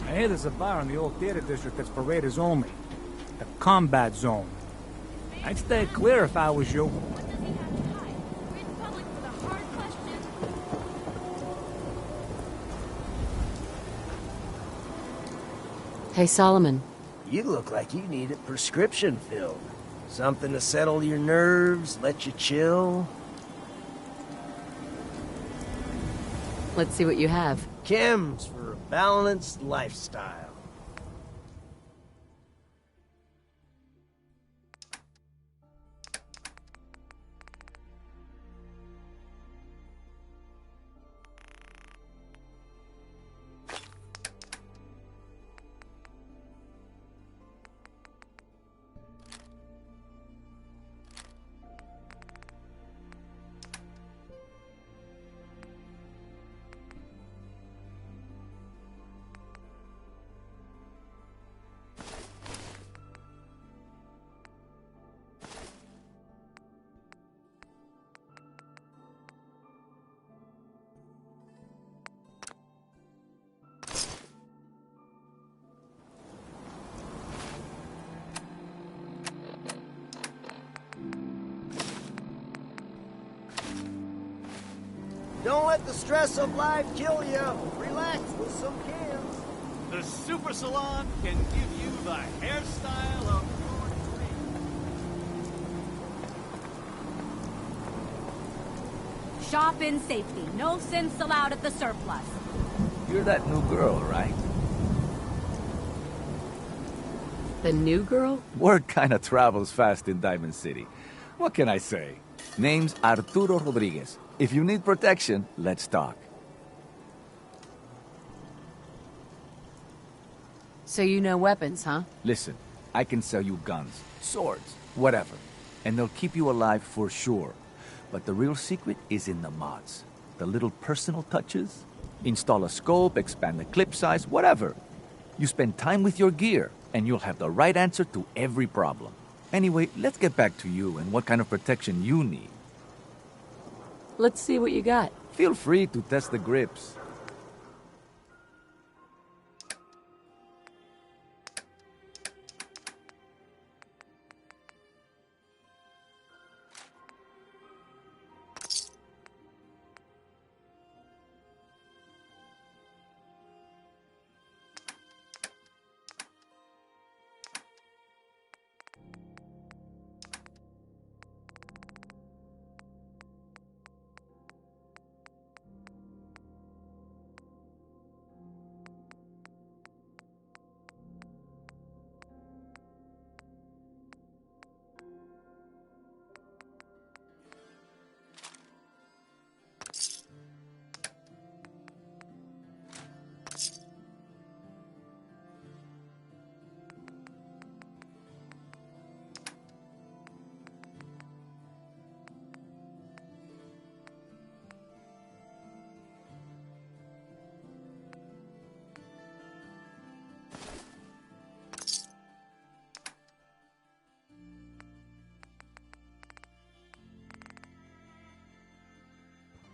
I hear there's a bar in the old theater district that's for raiders only. The Combat Zone. I'd stay clear if I was you. Hey, Solomon. You look like you need a prescription filled. Something to settle your nerves, let you chill. Let's see what you have. Chems for a balanced lifestyle. Don't let the stress of life kill you. Relax with some cans. The Super Salon can give you the hairstyle of your dreams. Shop in safety. No sense allowed at the surplus. You're that new girl, right? The new girl? Word kinda travels fast in Diamond City. What can I say? Name's Arturo Rodriguez. If you need protection, let's talk. So you know weapons, huh? Listen, I can sell you guns, swords, whatever. And they'll keep you alive for sure. But the real secret is in the mods. The little personal touches. Install a scope, expand the clip size, whatever. You spend time with your gear, and you'll have the right answer to every problem. Anyway, let's get back to you and what kind of protection you need. Let's see what you got. Feel free to test the grips.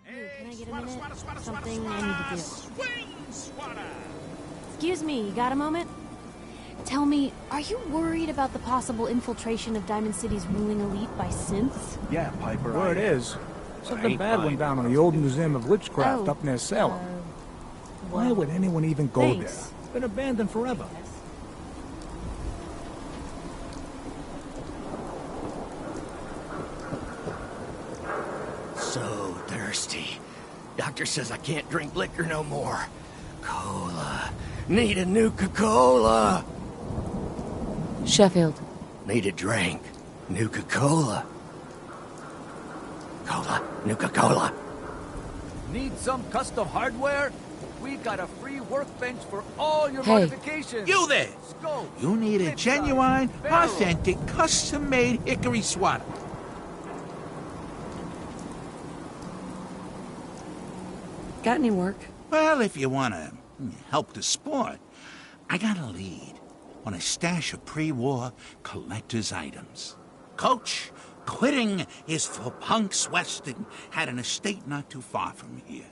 Can I get a minute? Something I need to do. Excuse me, you got a moment? Tell me, are you worried about the possible infiltration of Diamond City's ruling elite by synths? Yeah, Piper. Word is. Something bad went down in the old Museum of Witchcraft up near Salem. Why would anyone even go there? It's been abandoned forever. So thirsty. Doctor says I can't drink liquor no more. Cola. Need a Nuka-Cola. Sheffield. Need a drink. Nuka-Cola. Cola. Nuka-Cola. Need some custom hardware? We got a free workbench for all your Hey. modifications. You there! Scope, You need a clip genuine, size, barrel. authentic, custom-made hickory swatter. Got any work? Well, if you want to help the sport, I got a lead on a stash of pre-war collector's items. Coach, quitting is for punks west and had an estate not too far from here.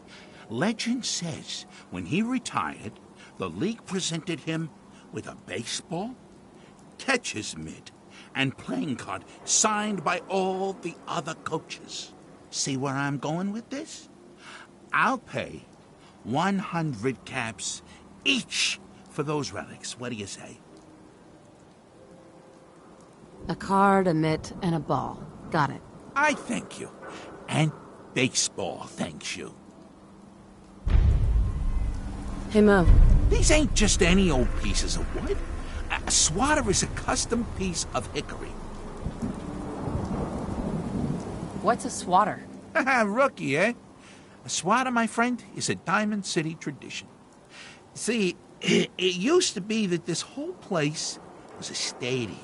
Legend says when he retired, the league presented him with a baseball, catcher's mitt, and playing card signed by all the other coaches. See where I'm going with this? I'll pay 100 caps each for those relics. What do you say? A card, a mitt, and a ball. Got it. I thank you. And baseball thanks you. Hey, Mo. These ain't just any old pieces of wood. A swatter is a custom piece of hickory. What's a swatter? Rookie, eh? A swatter, my friend, is a Diamond City tradition. See, it used to be that this whole place was a stadium.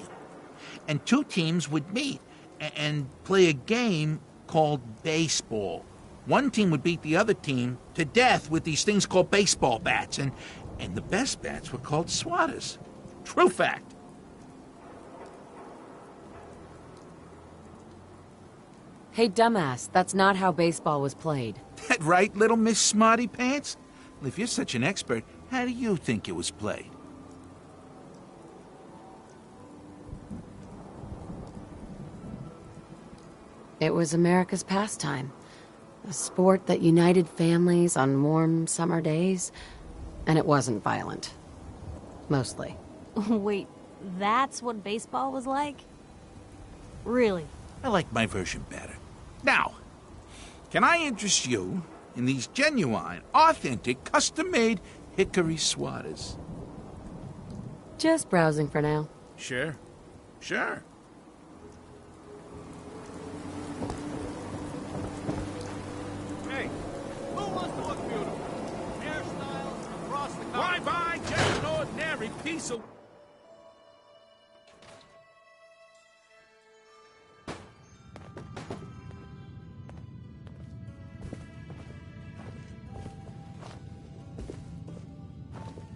And two teams would meet and play a game called baseball. One team would beat the other team to death with these things called baseball bats, and the best bats were called swatters. True fact. Hey, dumbass, that's not how baseball was played. That right, little Miss Smarty Pants? Well, if you're such an expert, how do you think it was played? It was America's pastime. A sport that united families on warm summer days. And it wasn't violent. Mostly. Wait, that's what baseball was like? Really? I like my version better. Now, can I interest you in these genuine, authentic, custom-made hickory swatters? Just browsing for now. Sure. Sure. Hey, who wants to look beautiful? Hairstyles across the country. Why buy just an ordinary piece of...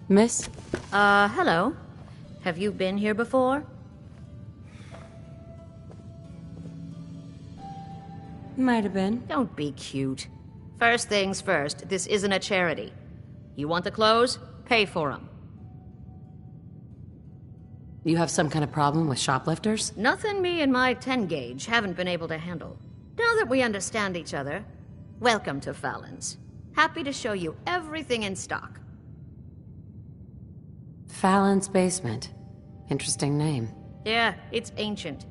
Miss? Hello. Have you been here before? Might have been. Don't be cute. First things first, this isn't a charity. You want the clothes? Pay for them. You have some kind of problem with shoplifters? Nothing me and my 10-gauge haven't been able to handle. Now that we understand each other, welcome to Fallon's. Happy to show you everything in stock. Fallon's Basement. Interesting name. Yeah, it's ancient.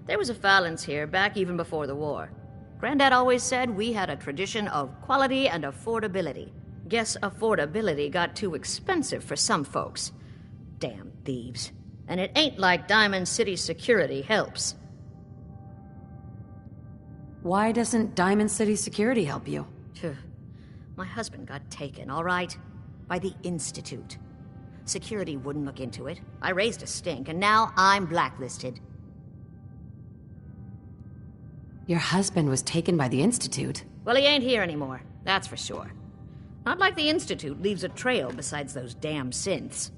There was a Fallon's here back even before the war. Granddad always said we had a tradition of quality and affordability. Guess affordability got too expensive for some folks. Damn thieves. And it ain't like Diamond City security helps. Why doesn't Diamond City Security help you? Phew. My husband got taken, all right? By the Institute. Security wouldn't look into it. I raised a stink, and now I'm blacklisted. Your husband was taken by the Institute. Well, he ain't here anymore, that's for sure. Not like the Institute leaves a trail besides those damn synths.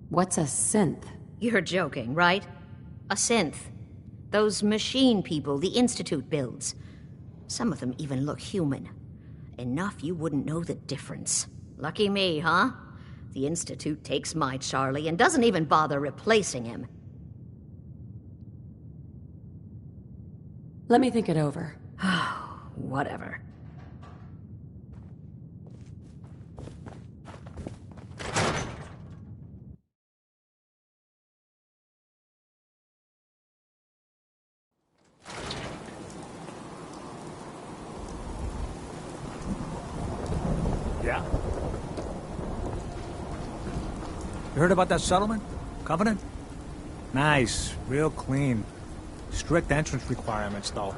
What's a synth? You're joking, right? A synth. Those machine people the Institute builds. Some of them even look human. Enough you wouldn't know the difference. Lucky me, huh? The Institute takes my Charlie and doesn't even bother replacing him. Let me think it over. Whatever. Yeah? You heard about that settlement? Covenant? Nice. Real clean. Strict entrance requirements, though.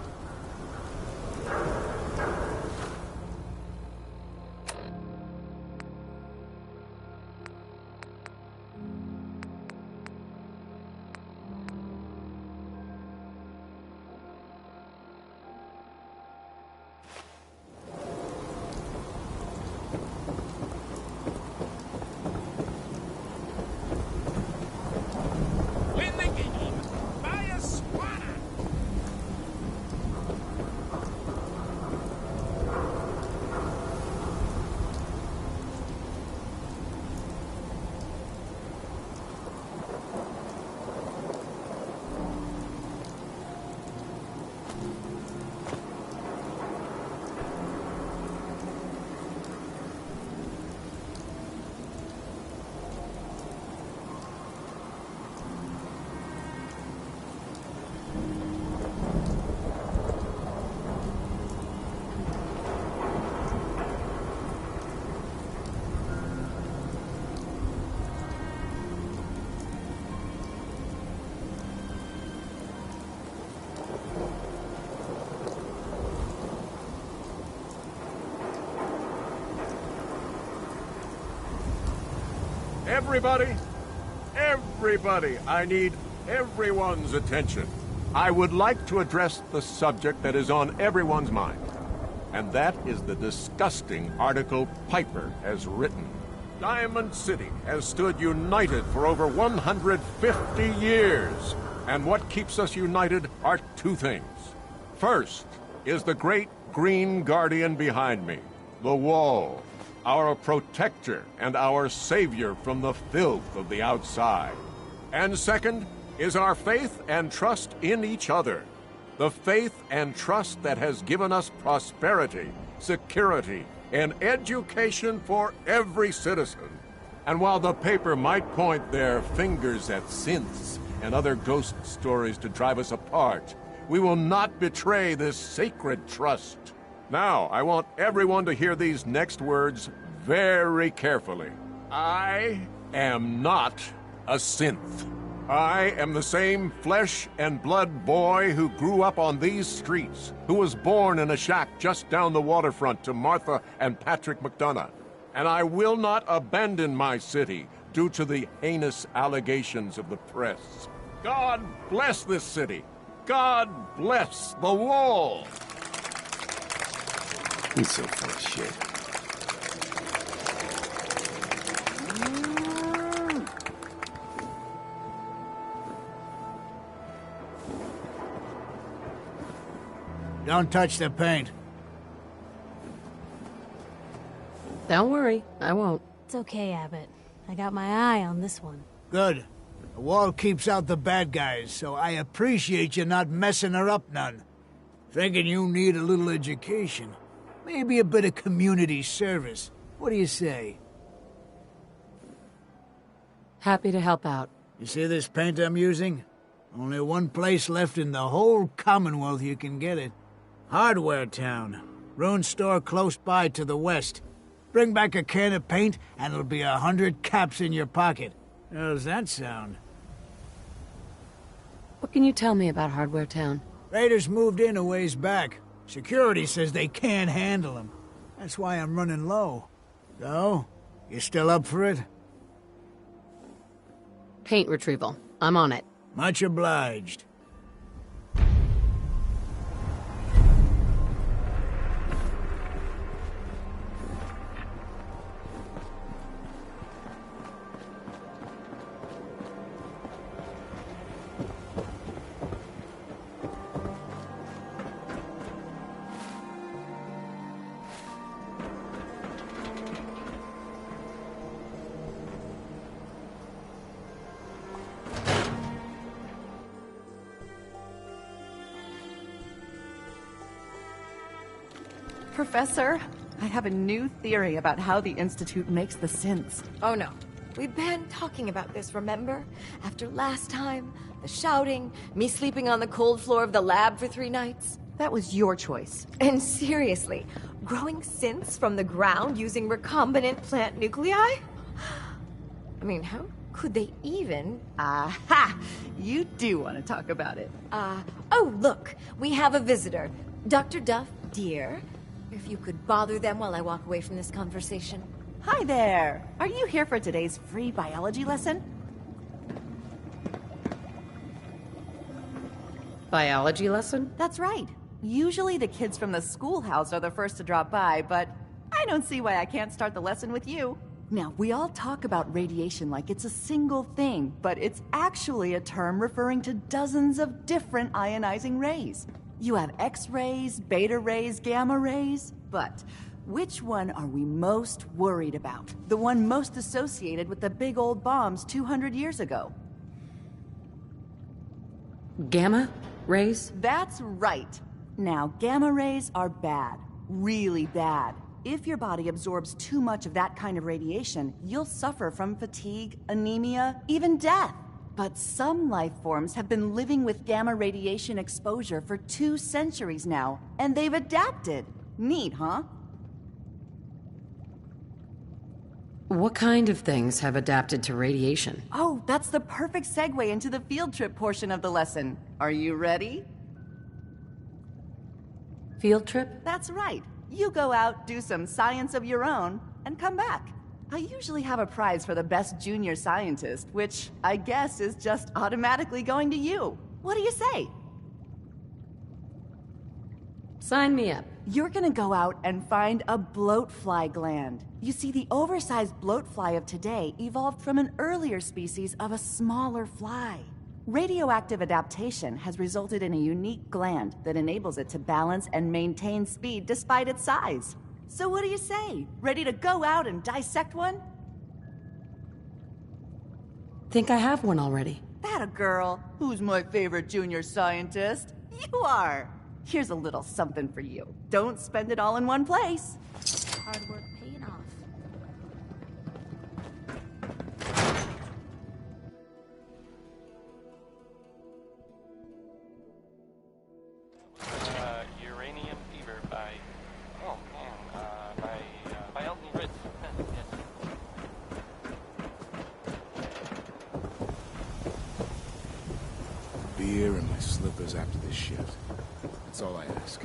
Win the game! Buy a swatter! Everybody, everybody, I need everyone's attention. I would like to address the subject that is on everyone's mind. And that is the disgusting article Piper has written. Diamond City has stood united for over 150 years. And what keeps us united are two things. First is the great green guardian behind me, the Wall, our protector and our savior from the filth of the outside. And second is our faith and trust in each other. The faith and trust that has given us prosperity, security, and education for every citizen. And while the paper might point their fingers at synths and other ghost stories to drive us apart, we will not betray this sacred trust. Now, I want everyone to hear these next words very carefully. I am not a synth. I am the same flesh and blood boy who grew up on these streets, who was born in a shack just down the waterfront to Martha and Patrick McDonough. And I will not abandon my city due to the heinous allegations of the press. God bless this city. God bless the Wall. He's so full of shit. Don't touch the paint. Don't worry, I won't. It's okay, Abbott. I got my eye on this one. Good. The Wall keeps out the bad guys, so I appreciate you not messing her up none. Thinking you need a little education. Maybe a bit of community service. What do you say? Happy to help out. You see this paint I'm using? Only one place left in the whole Commonwealth you can get it. Hardware Town. Ruin store close by to the west. Bring back a can of paint and it'll be 100 caps in your pocket. How's that sound? What can you tell me about Hardware Town? Raiders moved in a ways back. Security says they can't handle them. That's why I'm running low. So, you still up for it? Paint retrieval. I'm on it. Much obliged. Professor, I have a new theory about how the Institute makes the synths. Oh no. We've been talking about this, remember? After last time, the shouting, me sleeping on the cold floor of the lab for 3 nights. That was your choice. And seriously, growing synths from the ground using recombinant plant nuclei? I mean, how could they even? Aha! You do want to talk about it. Oh look, we have a visitor. Dr. Duff, dear. If you could bother them while I walk away from this conversation. Hi there! Are you here for today's free biology lesson? Biology lesson? That's right. Usually the kids from the schoolhouse are the first to drop by, but I don't see why I can't start the lesson with you. Now, we all talk about radiation like it's a single thing, but it's actually a term referring to dozens of different ionizing rays. You have X-rays, beta rays, gamma rays, but which one are we most worried about? The one most associated with the big old bombs 200 years ago. Gamma rays? That's right. Now, gamma rays are bad. Really bad. If your body absorbs too much of that kind of radiation, you'll suffer from fatigue, anemia, even death. But some life forms have been living with gamma radiation exposure for 2 centuries now, and they've adapted. Neat, huh? What kind of things have adapted to radiation? Oh, that's the perfect segue into the field trip portion of the lesson. Are you ready? Field trip? That's right. You go out, do some science of your own, and come back. I usually have a prize for the best junior scientist, which I guess is just automatically going to you. What do you say? Sign me up. You're gonna go out and find a bloatfly gland. You see, the oversized bloatfly of today evolved from an earlier species of a smaller fly. Radioactive adaptation has resulted in a unique gland that enables it to balance and maintain speed despite its size. So what do you say? Ready to go out and dissect one? Think I have one already. That a girl. Who's my favorite junior scientist? You are. Here's a little something for you. Don't spend it all in one place. Hard work paying off. Uranium Fever by... Oh, man, by Elton Ritz. Yes. Beer and my slippers after this shift. That's all I ask.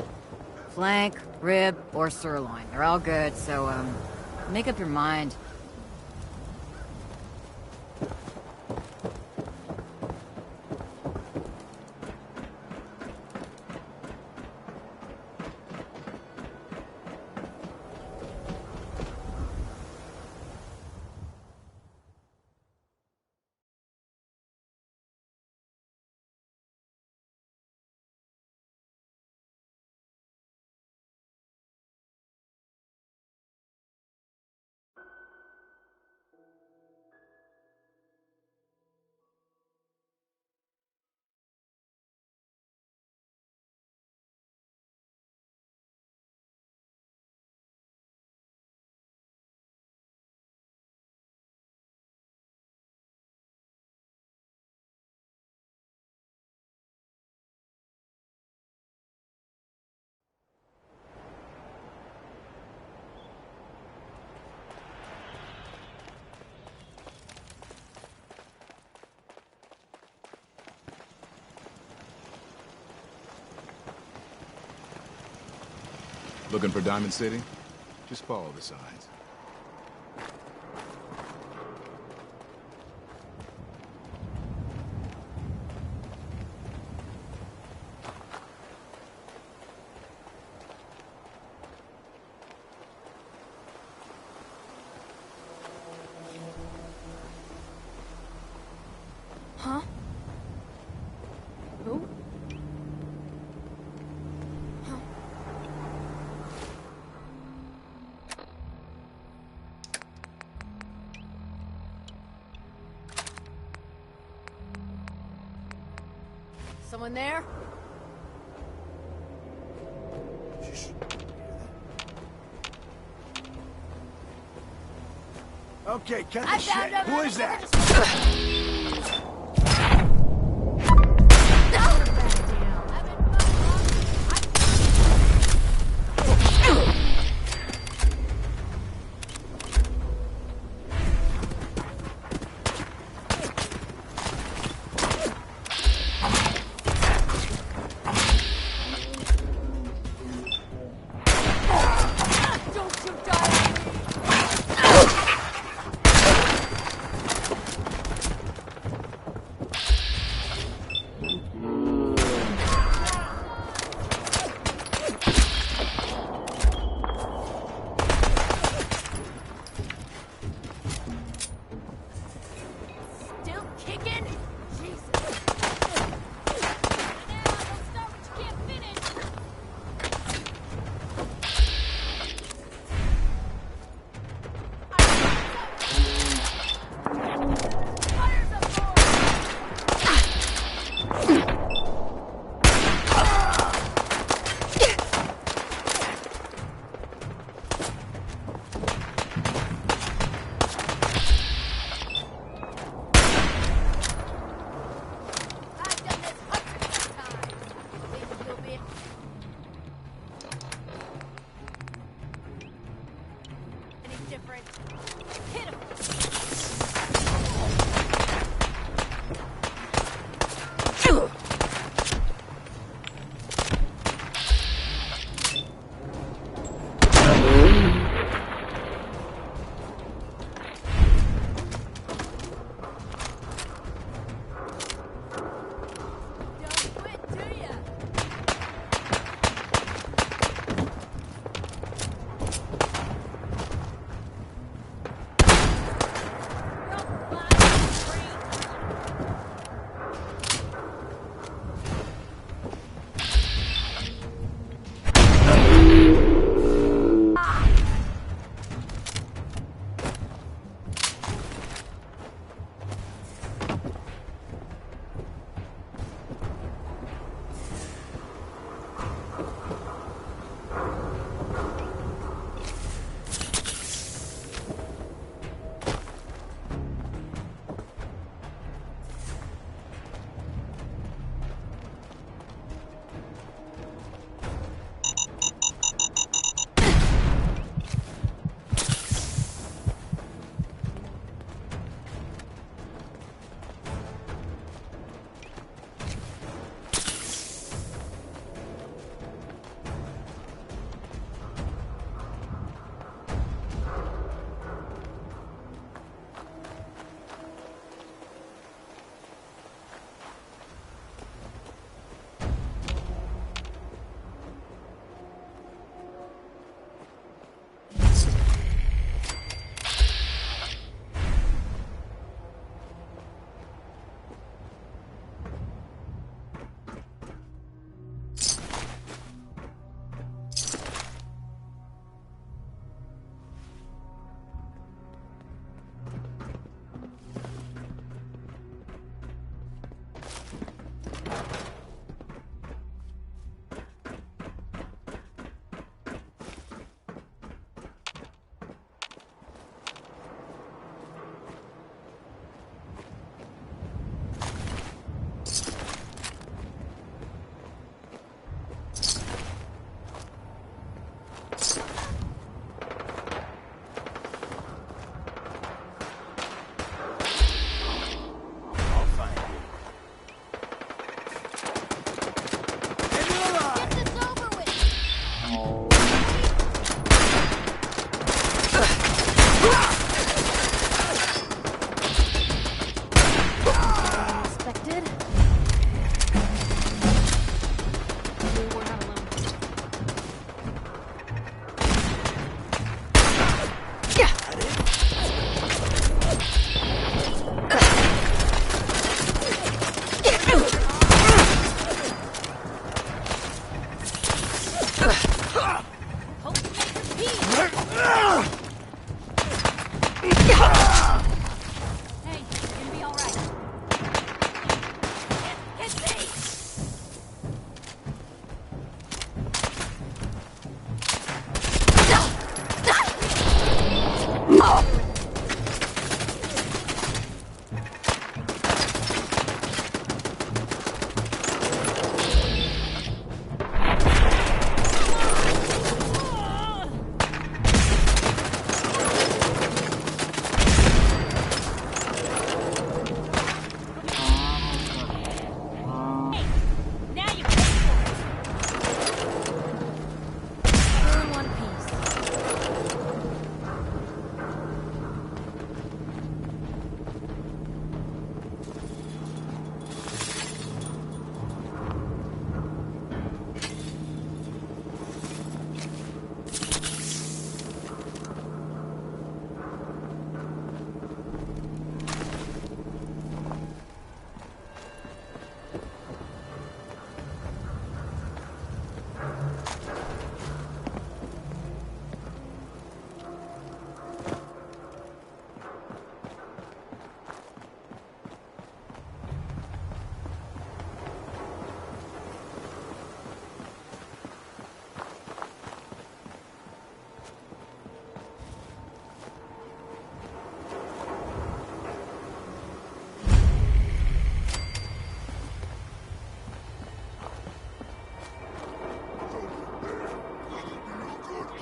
Flank, rib, or sirloin. They're all good, so, make up your mind. Looking for Diamond City? Just follow the signs. Huh? Who? Huh? Someone there? Okay, cut the shit. Who is that?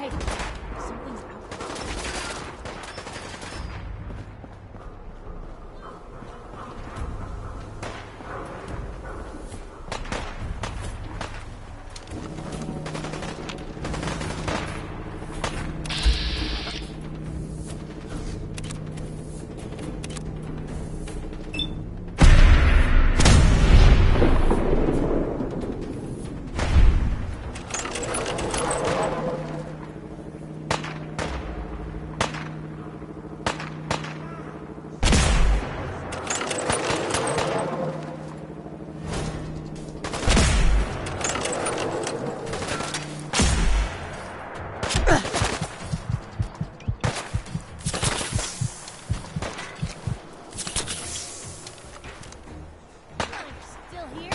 Hey, something's out. Still here?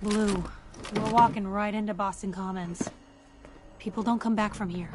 Blue, we're walking right into Boston Commons. People don't come back from here.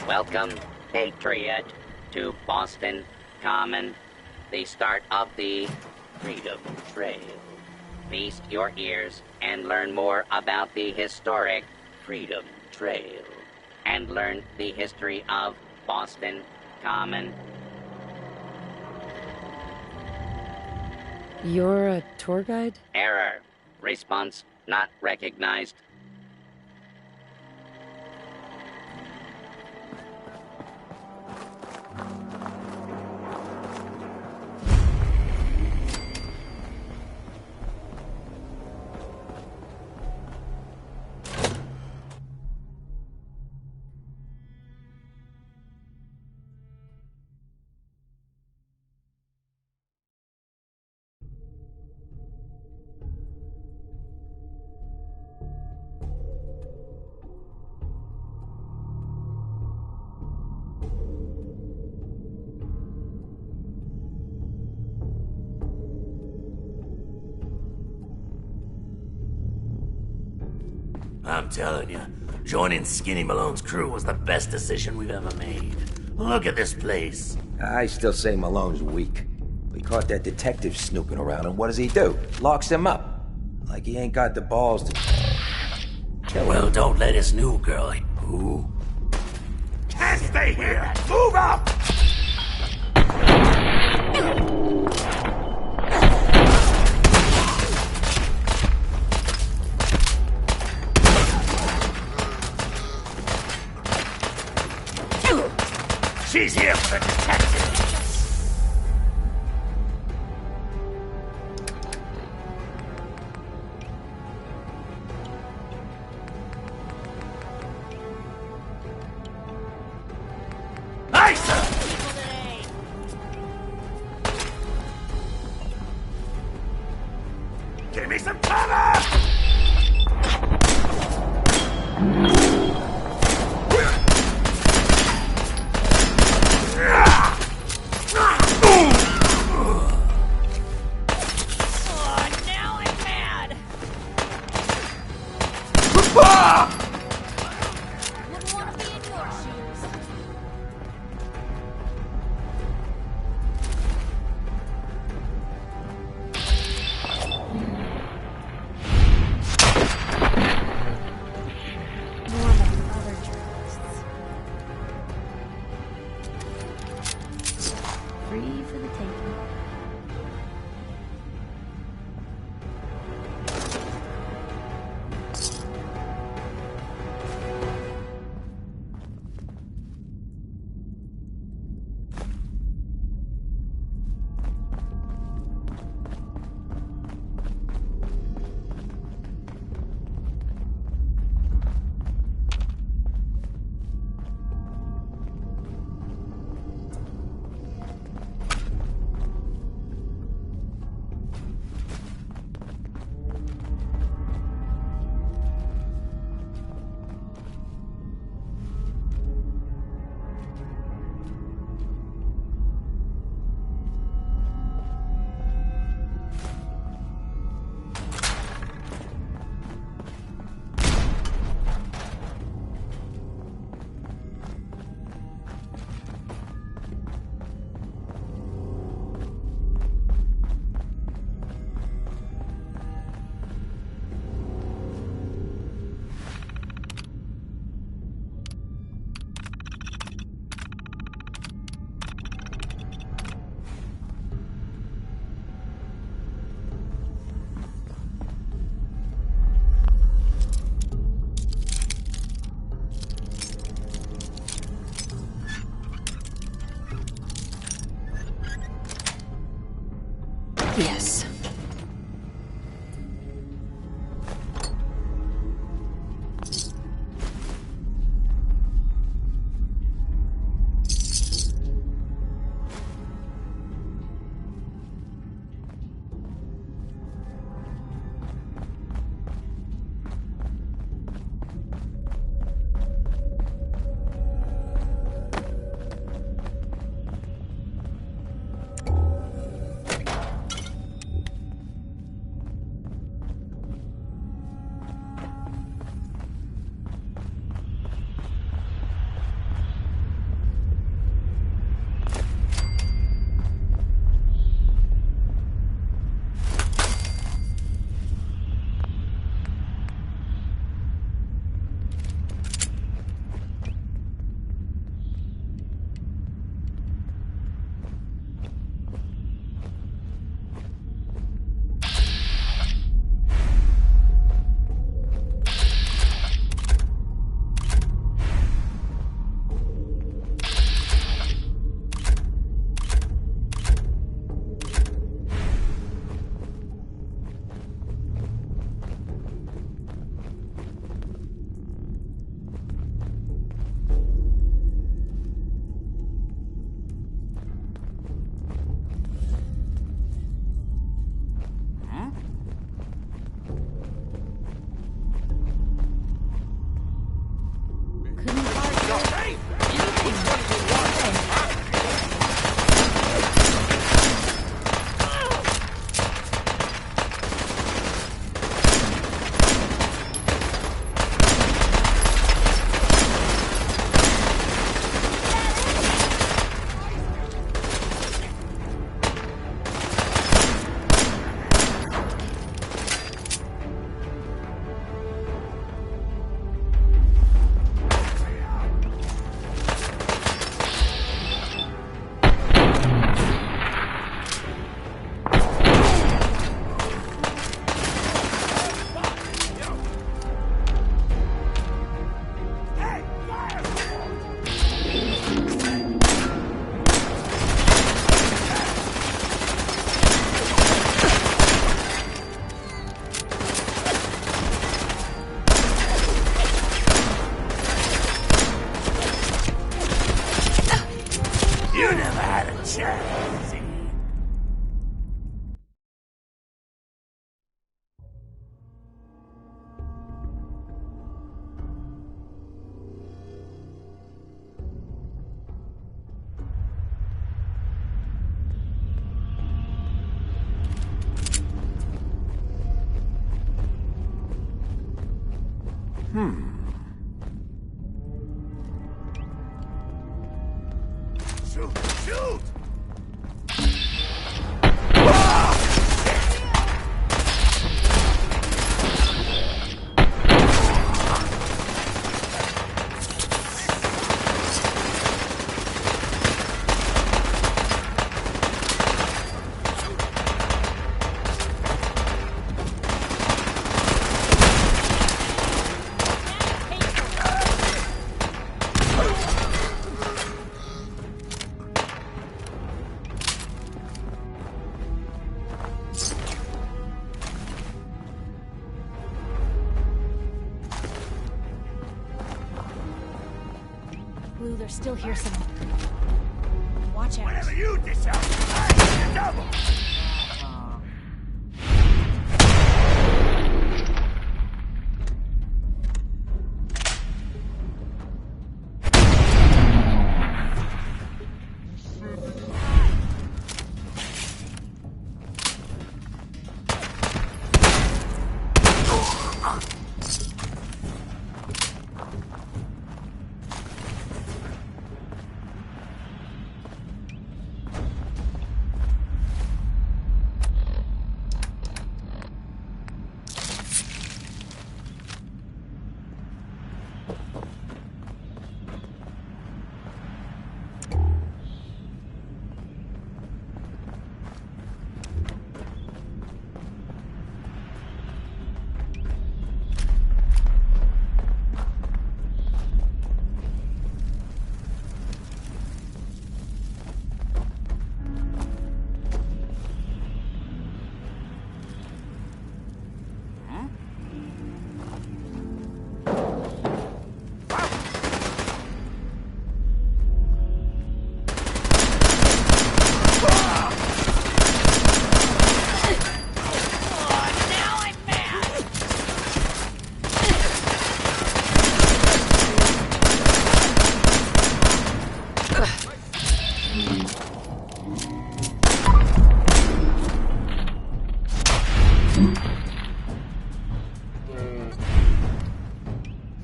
Welcome, Patriot, to Boston Common, the start of the Freedom Trail. Feast your ears and learn more about the historic Freedom Trail, and learn the history of Boston Common. You're a tour guide? Error. Response not recognized. I'm telling you, joining Skinny Malone's crew was the best decision we've ever made. Look at this place. I still say Malone's weak. We caught that detective snooping around, and what does he do? Locks him up. Like he ain't got the balls to kill him. Well, don't let his new girl... Who? Can't stay here! Move up! She's here for the detective! Give me some cover! Free for the taking. Yes. Shoot! Shoot! Blue, they're still here somewhere. Watch out. Whatever you dish out, I double!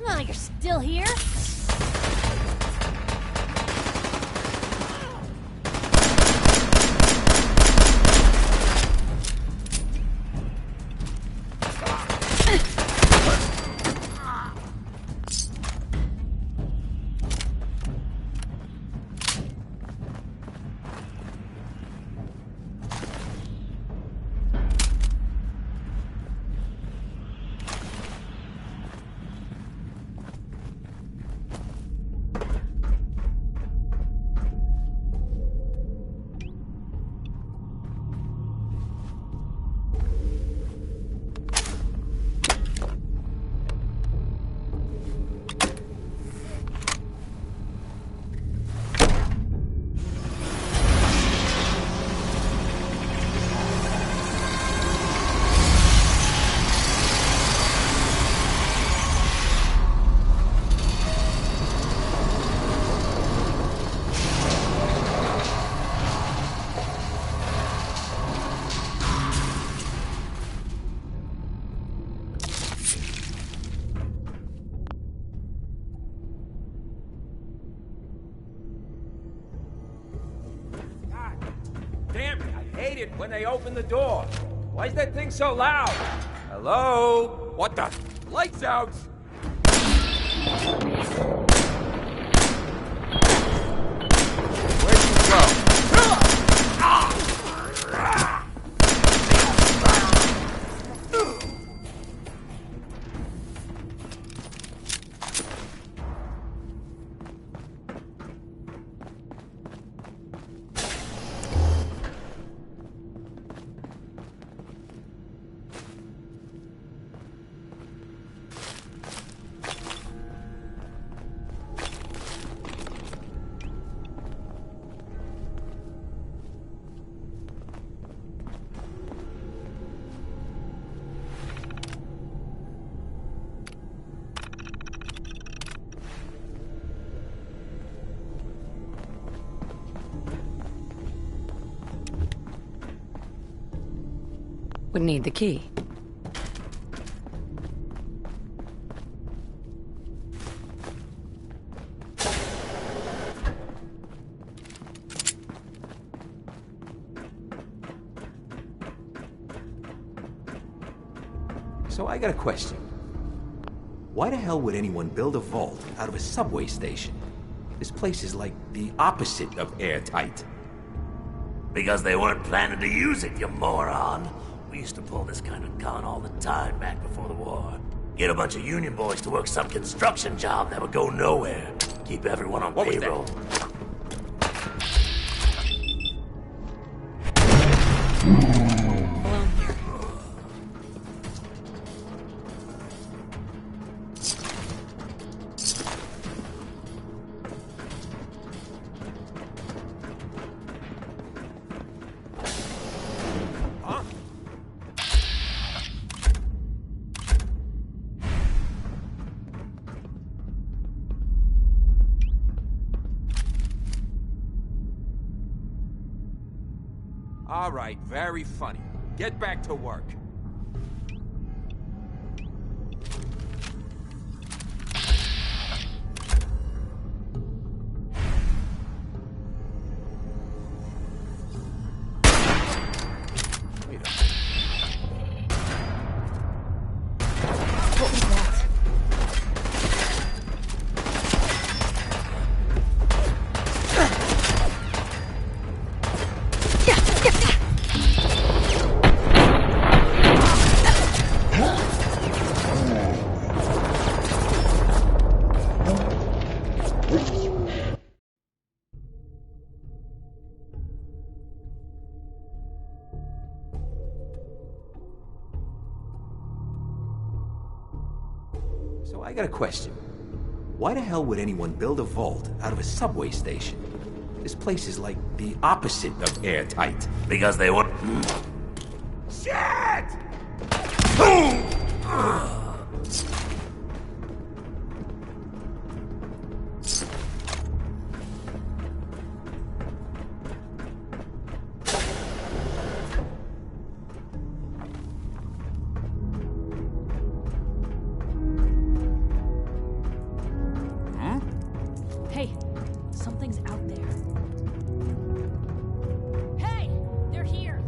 Oh, you're still here? Damn it, I hate it when they open the door. Why is that thing so loud? Hello? What the? Lights out! Where'd you go? Would need the key. So I got a question. Why the hell would anyone build a vault out of a subway station? This place is like the opposite of airtight. Because they weren't planning to use it, you moron. We used to pull this kind of con all the time back before the war. Get a bunch of union boys to work some construction job that would go nowhere. Keep everyone on payroll. All right, very funny. Get back to work. So I got a question. Why the hell would anyone build a vault out of a subway station? This place is like the opposite of airtight. Because they want... Shit! Hey, something's out there. Hey, they're here.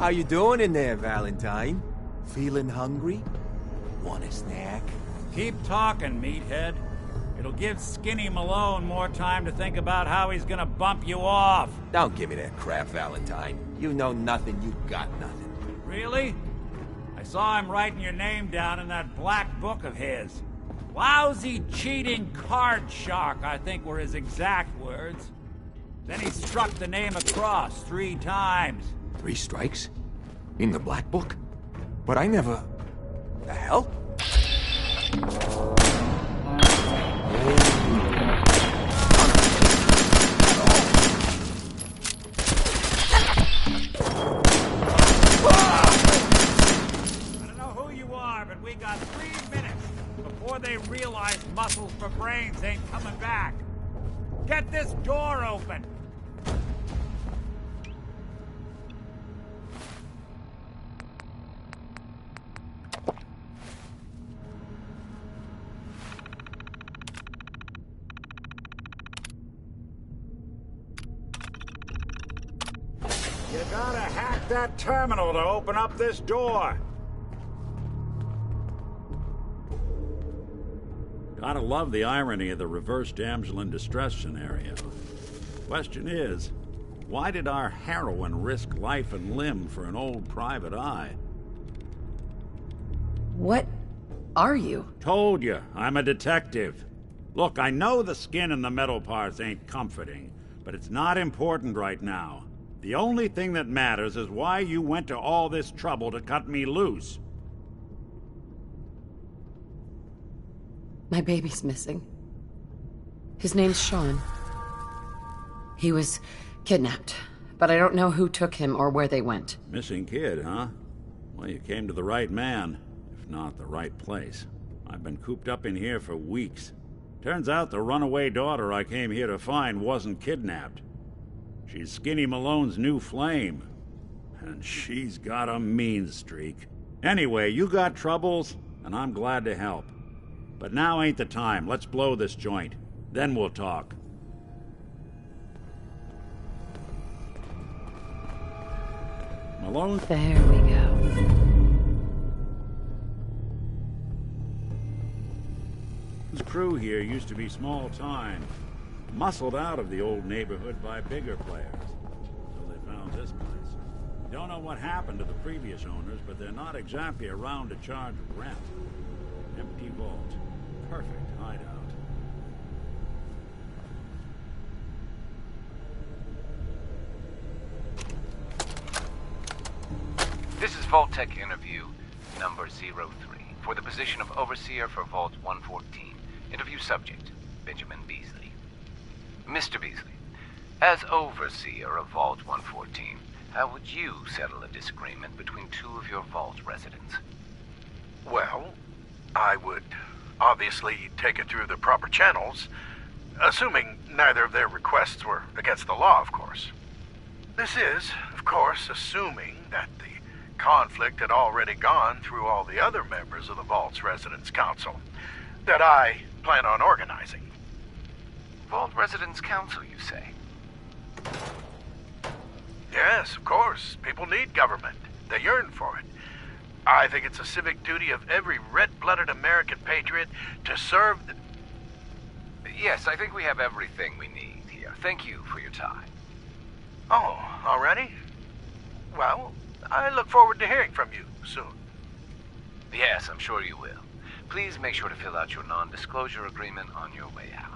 How you doing in there, Valentine? Feeling hungry? Want a snack? Keep talking, meathead. It'll give Skinny Malone more time to think about how he's gonna bump you off. Don't give me that crap, Valentine. You know nothing, you got nothing. Really? I saw him writing your name down in that black book of his. Lousy, cheating card shark, I think were his exact words. Then he struck the name across 3 times. 3 strikes? In the black book? But I never... The hell? We got 3 minutes before they realize muscles for brains ain't coming back. Get this door open! You gotta hack that terminal to open up this door. Gotta love the irony of the reverse damsel in distress scenario. Question is, why did our heroine risk life and limb for an old private eye? What are you? Told you, I'm a detective. Look, I know the skin and the metal parts ain't comforting, but it's not important right now. The only thing that matters is why you went to all this trouble to cut me loose. My baby's missing. His name's Sean. He was kidnapped, but I don't know who took him or where they went. Missing kid, huh? Well, you came to the right man, if not the right place. I've been cooped up in here for weeks. Turns out the runaway daughter I came here to find wasn't kidnapped. She's Skinny Malone's new flame. And she's got a mean streak. Anyway, you got troubles, and I'm glad to help. But now ain't the time. Let's blow this joint. Then we'll talk. Malone? There we go. This crew here used to be small time. Muscled out of the old neighborhood by bigger players. So they found this place. Don't know what happened to the previous owners, but they're not exactly around to charge rent. Empty vault. Perfect hideout. This is Vault-Tec interview number 03 for the position of Overseer for Vault 114. Interview subject, Benjamin Beasley. Mr. Beasley, as Overseer of Vault 114, how would you settle a disagreement between 2 of your Vault residents? Well, I would obviously take it through the proper channels, assuming neither of their requests were against the law, of course. This is, of course, assuming that the conflict had already gone through all the other members of the Vault's Residence Council that I plan on organizing. Vault Residence Council, you say? Yes, of course. People need government. They yearn for it. I think it's a civic duty of every red-blooded American patriot to serve the... Yes, I think we have everything we need here. Thank you for your time. Oh, already? Well, I look forward to hearing from you soon. Yes, I'm sure you will. Please make sure to fill out your non-disclosure agreement on your way out.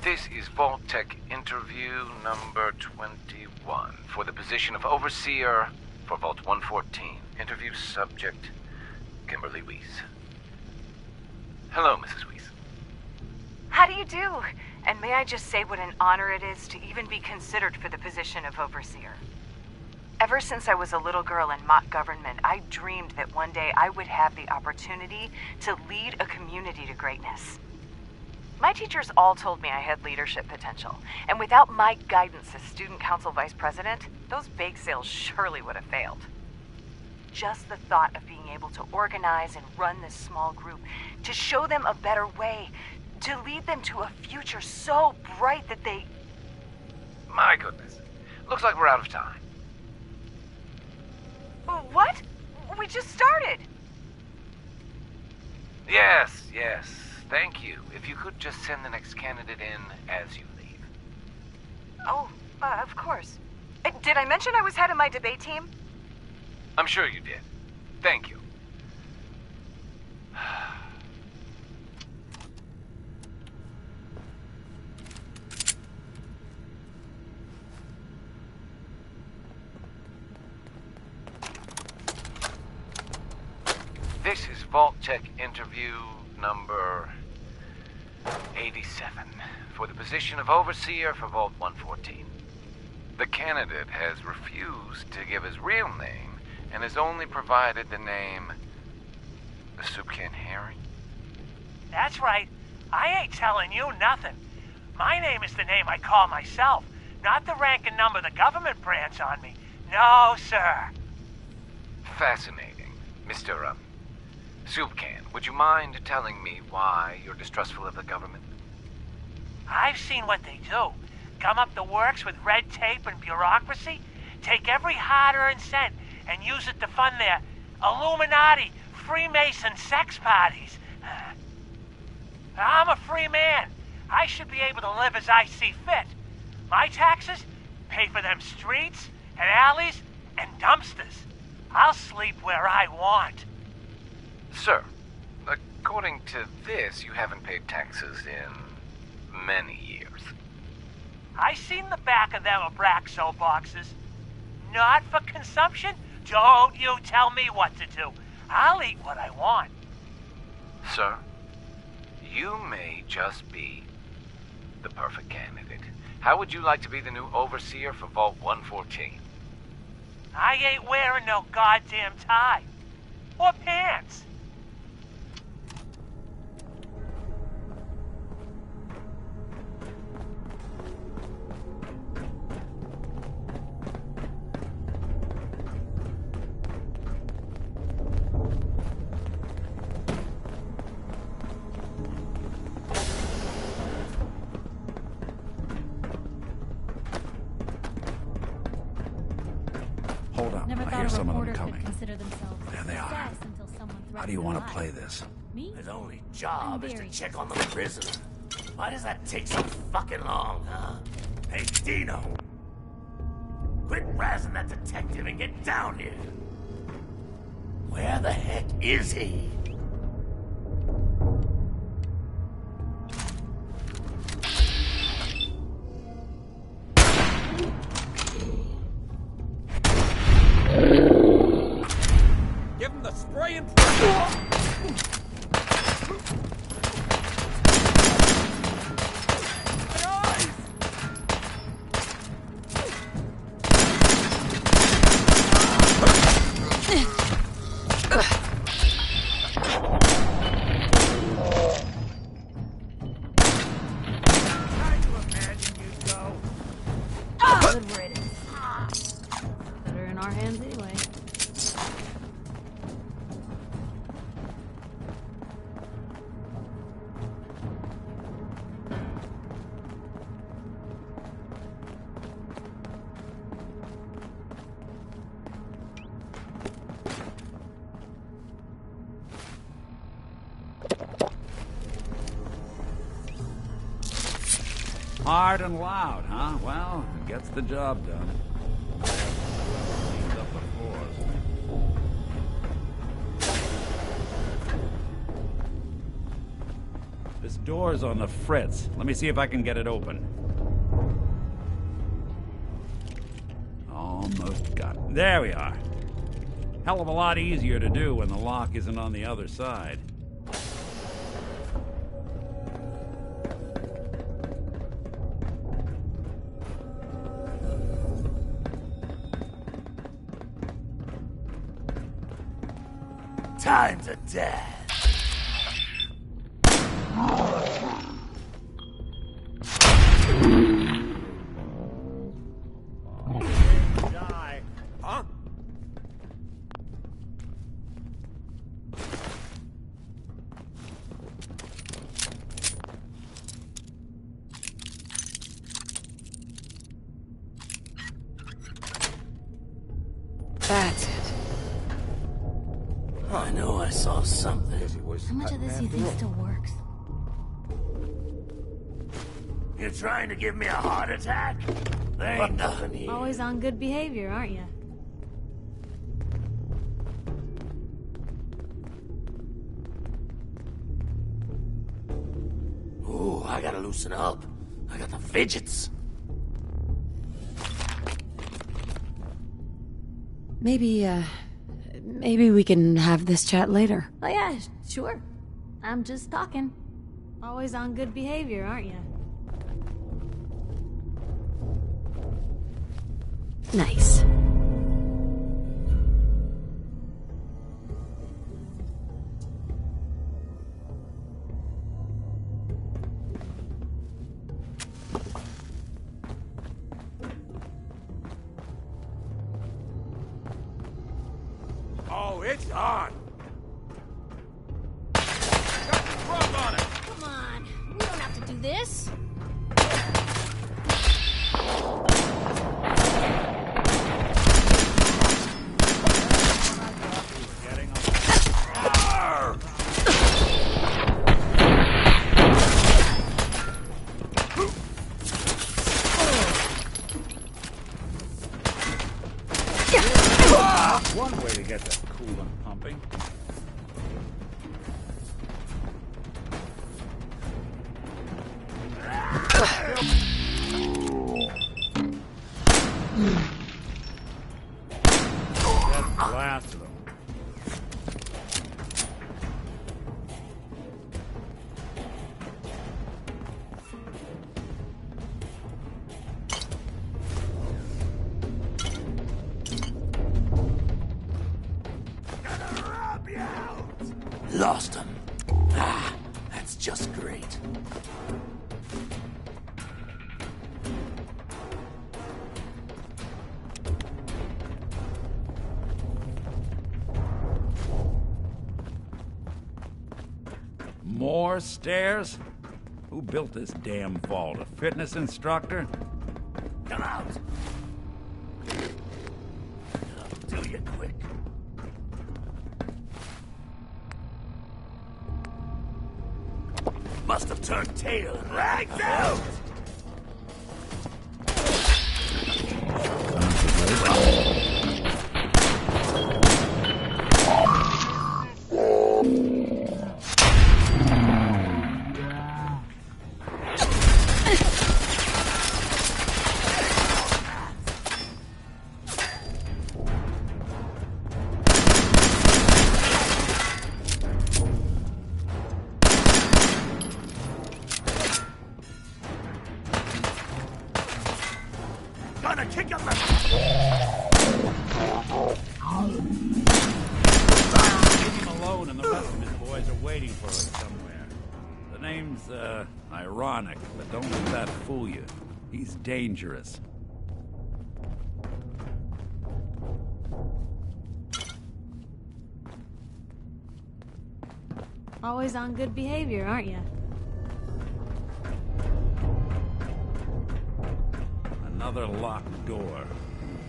This is Vault-Tec interview number 21 for the position of Overseer for Vault 114. Interview subject, Kimberly Weiss. Hello, Mrs. Weiss. How do you do? And may I just say what an honor it is to even be considered for the position of Overseer. Ever since I was a little girl in mock government, I dreamed that one day I would have the opportunity to lead a community to greatness. My teachers all told me I had leadership potential, and without my guidance as student council vice president, those bake sales surely would have failed. Just the thought of being able to organize and run this small group, to show them a better way, To lead them to a future so bright that they... My goodness. Looks like we're out of time. What? We just started. Yes. Thank you. If you could just send the next candidate in as you leave. Oh, of course. Did I mention I was head of my debate team? I'm sure you did. Thank you. This is Vault-Tec interview number 87 for the position of Overseer for Vault 114. The candidate has refused to give his real name and has only provided the name Soup Can Harry. That's right. I ain't telling you nothing. My name is the name I call myself, not the rank and number the government brands on me. No, sir. Fascinating. Mr. Soup Can, would you mind telling me why you're distrustful of the government? I've seen what they do. Come up the works with red tape and bureaucracy, take every hard-earned cent and use it to fund their Illuminati, Freemason sex parties. I'm a free man. I should be able to live as I see fit. My taxes pay for them streets and alleys and dumpsters. I'll sleep where I want. Sir, according to this, you haven't paid taxes in many years. I seen the back of them Abraxo boxes. Not for consumption? Don't you tell me what to do. I'll eat what I want. Sir, you may just be the perfect candidate. How would you like to be the new overseer for Vault 114? I ain't wearing no goddamn tie. Or pants. Hold up, I hear some of them coming. There they are. How do you want to play this? His only job is to check on the prisoner. Why does that take so fucking long, huh? Hey, Dino! Quit razzing that detective and get down here! Where the heck is he? Give him the spray and pray. Good riddance. Better in our hands anyway. Hard and loud, huh? Well, it gets the job done. This door's on the fritz. Let me see if I can get it open. Almost got it. There we are. Hell of a lot easier to do when the lock isn't on the other side. Time to death. Die. Huh? I know I saw something. How much of this do you think still works? You're trying to give me a heart attack? There ain't nothing here. Always on good behavior, aren't you? Ooh, I gotta loosen up. I got the fidgets. Maybe we can have this chat later. Oh yeah, sure. I'm just talking. Always on good behavior, aren't you? Nice. Oh, it's on! Got the drug on it! Come on, we don't have to do this. One way to get that coolant pumping. That's the last of them. Lost him. Ah, that's just great. More stairs? Who built this damn vault? A fitness instructor? Come out. I'll do you quick. Must have turned tail and ragged out. Gonna kick up the... Leave him alone, and the rest of his boys are waiting for us somewhere. The name's, ironic, but don't let that fool you. He's dangerous. Always on good behavior, aren't you? Another locked door.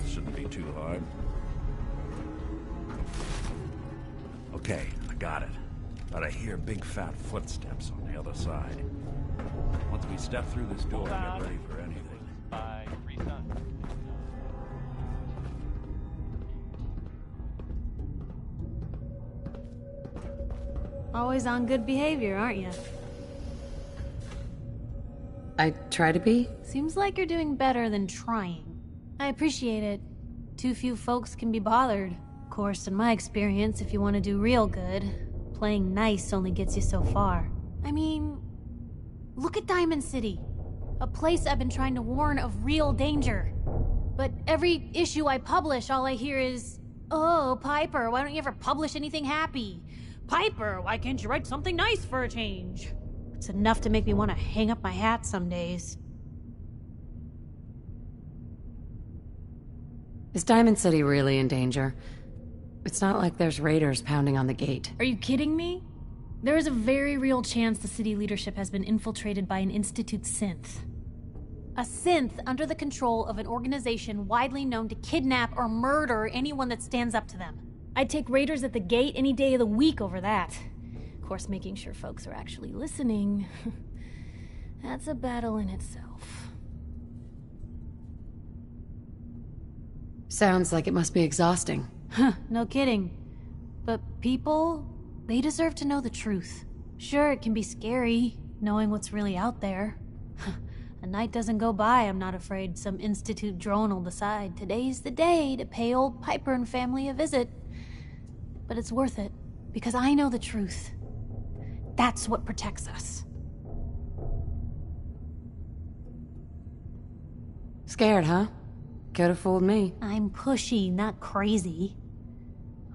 Shouldn't be too hard. Okay, I got it. But I hear big fat footsteps on the other side. Once we step through this door, get ready for anything. By Risa. Always on good behavior, aren't you? I try to be. Seems like you're doing better than trying. I appreciate it. Too few folks can be bothered. Of course, in my experience, if you want to do real good, playing nice only gets you so far. I mean, look at Diamond City. A place I've been trying to warn of real danger. But every issue I publish, all I hear is, "Oh, Piper, why don't you ever publish anything happy? Piper, why can't you write something nice for a change?" It's enough to make me want to hang up my hat some days. Is Diamond City really in danger? It's not like there's raiders pounding on the gate. Are you kidding me? There is a very real chance the city leadership has been infiltrated by an Institute synth. A synth under the control of an organization widely known to kidnap or murder anyone that stands up to them. I'd take raiders at the gate any day of the week over that. Of course, making sure folks are actually listening. That's a battle in itself. Sounds like it must be exhausting. Huh, no kidding. But people, they deserve to know the truth. Sure, it can be scary, knowing what's really out there. A night doesn't go by, I'm not afraid some Institute drone will decide today's the day to pay old Piper and family a visit. But it's worth it, because I know the truth. That's what protects us. Scared, huh? Could have fooled me. I'm pushy, not crazy.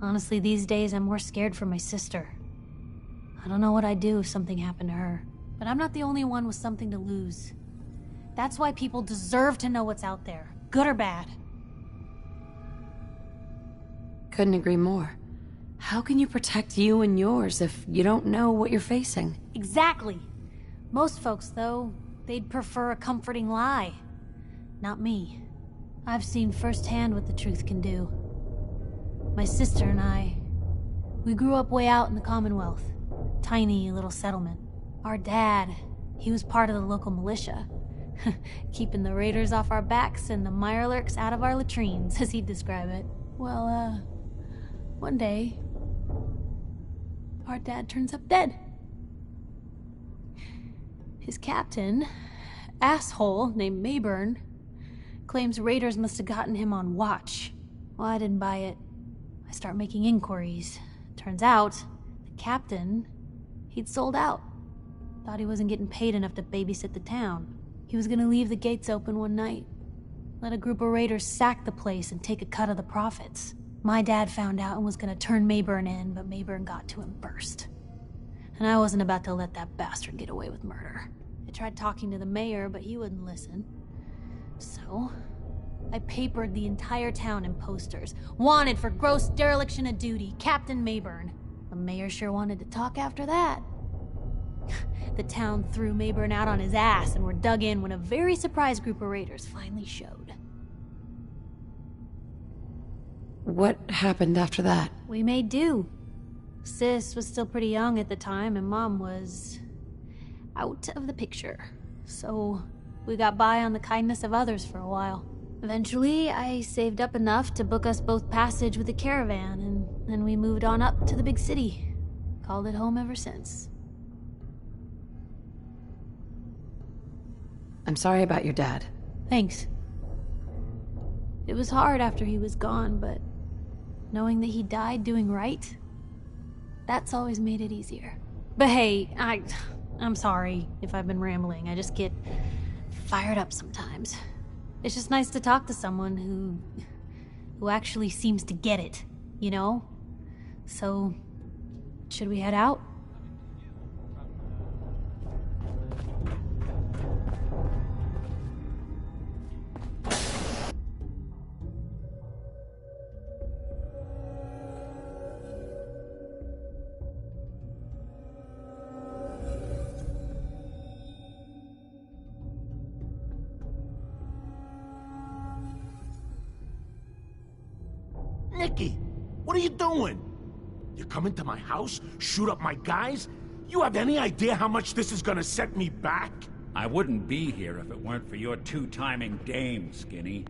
Honestly, these days I'm more scared for my sister. I don't know what I'd do if something happened to her. But I'm not the only one with something to lose. That's why people deserve to know what's out there, good or bad. Couldn't agree more. How can you protect you and yours if you don't know what you're facing? Exactly. Most folks, though, they'd prefer a comforting lie. Not me. I've seen firsthand what the truth can do. My sister and I, we grew up way out in the Commonwealth. Tiny little settlement. Our dad, he was part of the local militia. Keeping the raiders off our backs and the Mirelurks out of our latrines, as he'd describe it. Well, one day, our dad turns up dead. His captain, asshole named Mayburn, claims raiders must have gotten him on watch. Well, I didn't buy it. I start making inquiries. Turns out, the captain, he'd sold out. Thought he wasn't getting paid enough to babysit the town. He was gonna leave the gates open one night. Let a group of raiders sack the place and take a cut of the profits. My dad found out and was gonna turn Mayburn in, but Mayburn got to him first. And I wasn't about to let that bastard get away with murder. I tried talking to the mayor, but he wouldn't listen. So, I papered the entire town in posters. Wanted for gross dereliction of duty, Captain Mayburn. The mayor sure wanted to talk after that. The town threw Mayburn out on his ass and were dug in when a very surprised group of raiders finally showed. What happened after that? We made do. Sis was still pretty young at the time, and Mom was out of the picture. So we got by on the kindness of others for a while. Eventually, I saved up enough to book us both passage with a caravan, and then we moved on up to the big city. Called it home ever since. I'm sorry about your dad. Thanks. It was hard after he was gone, but knowing that he died doing right, that's always made it easier. But hey, I'm sorry if I've been rambling. I just get fired up sometimes. It's just nice to talk to someone who actually seems to get it, you know? So, should we head out? Nicky, what are you doing? You come into my house, shoot up my guys? You have any idea how much this is gonna set me back? I wouldn't be here if it weren't for your two-timing dame, Skinny.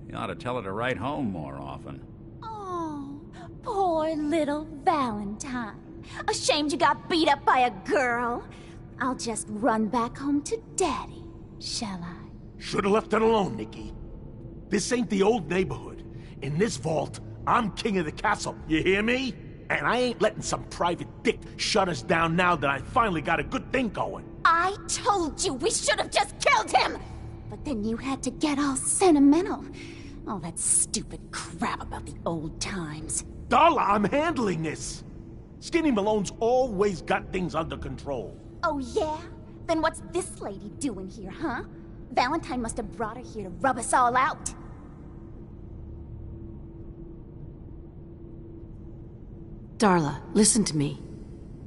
You ought to tell her to write home more often. Oh, poor little Valentine. Ashamed you got beat up by a girl. I'll just run back home to Daddy, shall I? Should've left it alone, Nicky. This ain't the old neighborhood. In this vault, I'm king of the castle, you hear me? And I ain't letting some private dick shut us down now that I finally got a good thing going. I told you we should have just killed him! But then you had to get all sentimental. All that stupid crap about the old times. Darla, I'm handling this. Skinny Malone's always got things under control. Oh yeah? Then what's this lady doing here, huh? Valentine must have brought her here to rub us all out. Darla, listen to me.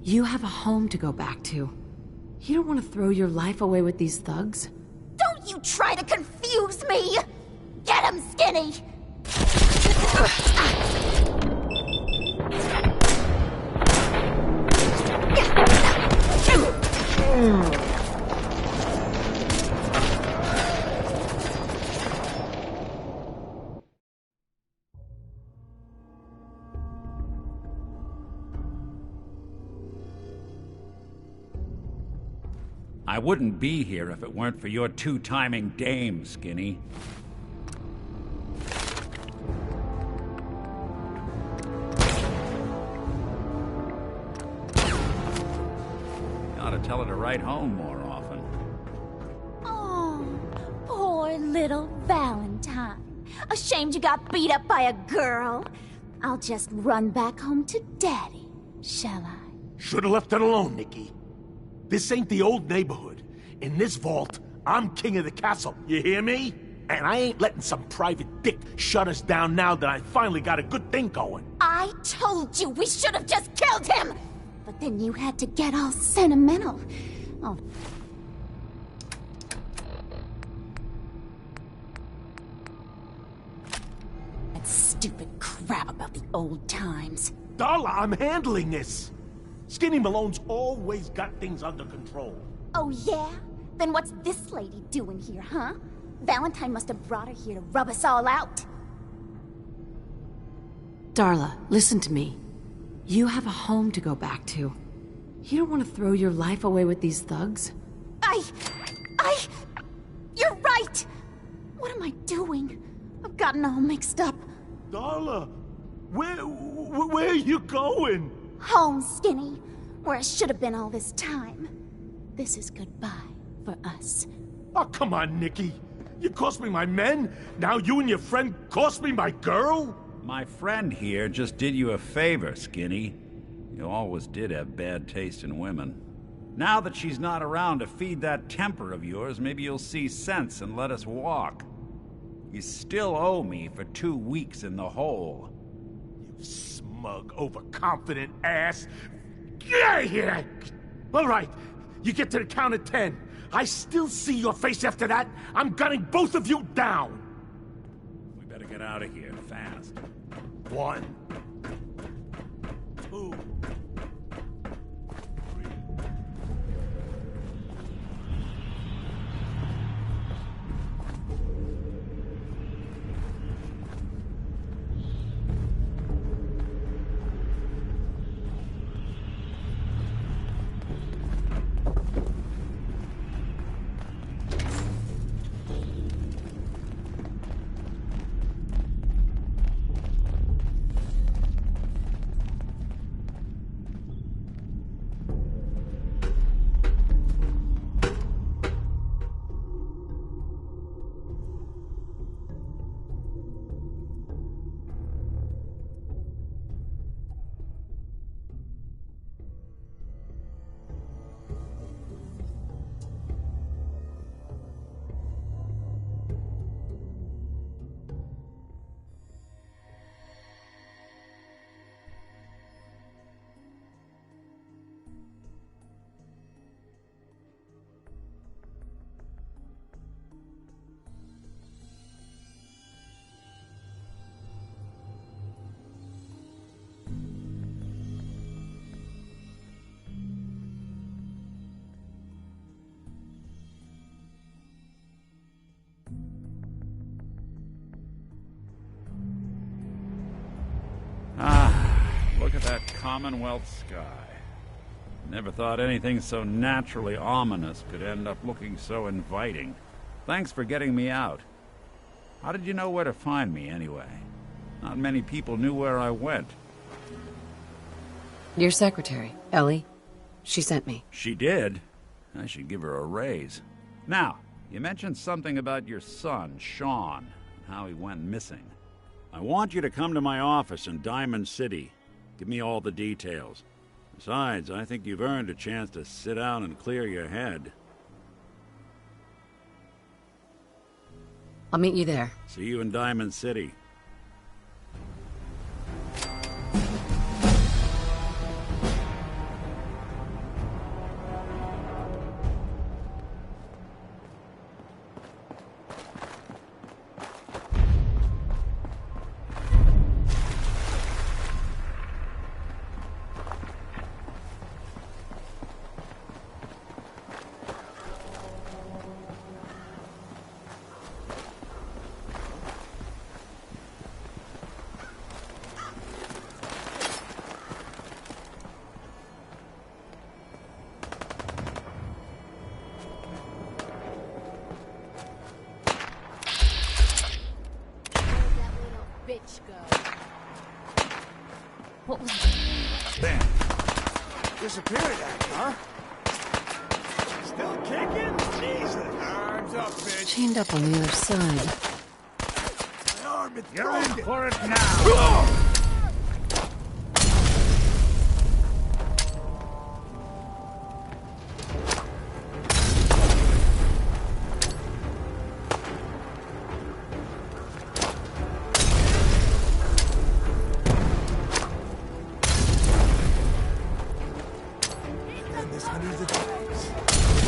You have a home to go back to. You don't want to throw your life away with these thugs. Don't you try to confuse me! Get him, Skinny! I wouldn't be here if it weren't for your two-timing dame, Skinny. You ought to tell her to write home more often. Oh, poor little Valentine. Ashamed you got beat up by a girl? I'll just run back home to Daddy, shall I? Should've left it alone, Nikki. This ain't the old neighborhood. In this vault, I'm king of the castle, you hear me? And I ain't letting some private dick shut us down now that I finally got a good thing going. I told you we should have just killed him! But then you had to get all sentimental. Oh. That stupid crap about the old times. Darla, I'm handling this. Skinny Malone's always got things under control. Oh, yeah? Then what's this lady doing here, huh? Valentine must have brought her here to rub us all out. Darla, listen to me. You have a home to go back to. You don't want to throw your life away with these thugs. You're right! What am I doing? I've gotten all mixed up. Darla, where are you going? Home, Skinny, where I should have been all this time. This is goodbye for us. Oh, come on, Nikki. You cost me my men, now you and your friend cost me my girl? My friend here just did you a favor, Skinny. You always did have bad taste in women. Now that she's not around to feed that temper of yours, maybe you'll see sense and let us walk. You still owe me for 2 weeks in the hole. You smug, overconfident ass. Get out of here! All right, you get to the count of 10. I still see your face after that. I'm gunning both of you down. We better get out of here fast. 1, 2. Look at that Commonwealth sky. Never thought anything so naturally ominous could end up looking so inviting. Thanks for getting me out. How did you know where to find me, anyway? Not many people knew where I went. Your secretary, Ellie. She sent me. She did? I should give her a raise. Now, you mentioned something about your son, Sean, and how he went missing. I want you to come to my office in Diamond City. Give me all the details. Besides, I think you've earned a chance to sit down and clear your head. I'll meet you there. See you in Diamond City. Damn. Disappeared act, huh? Still kicking? Jesus. Arms up, bitch. Chained up on the other side. My arm is You're in broken. for it now. Done this hundreds of times.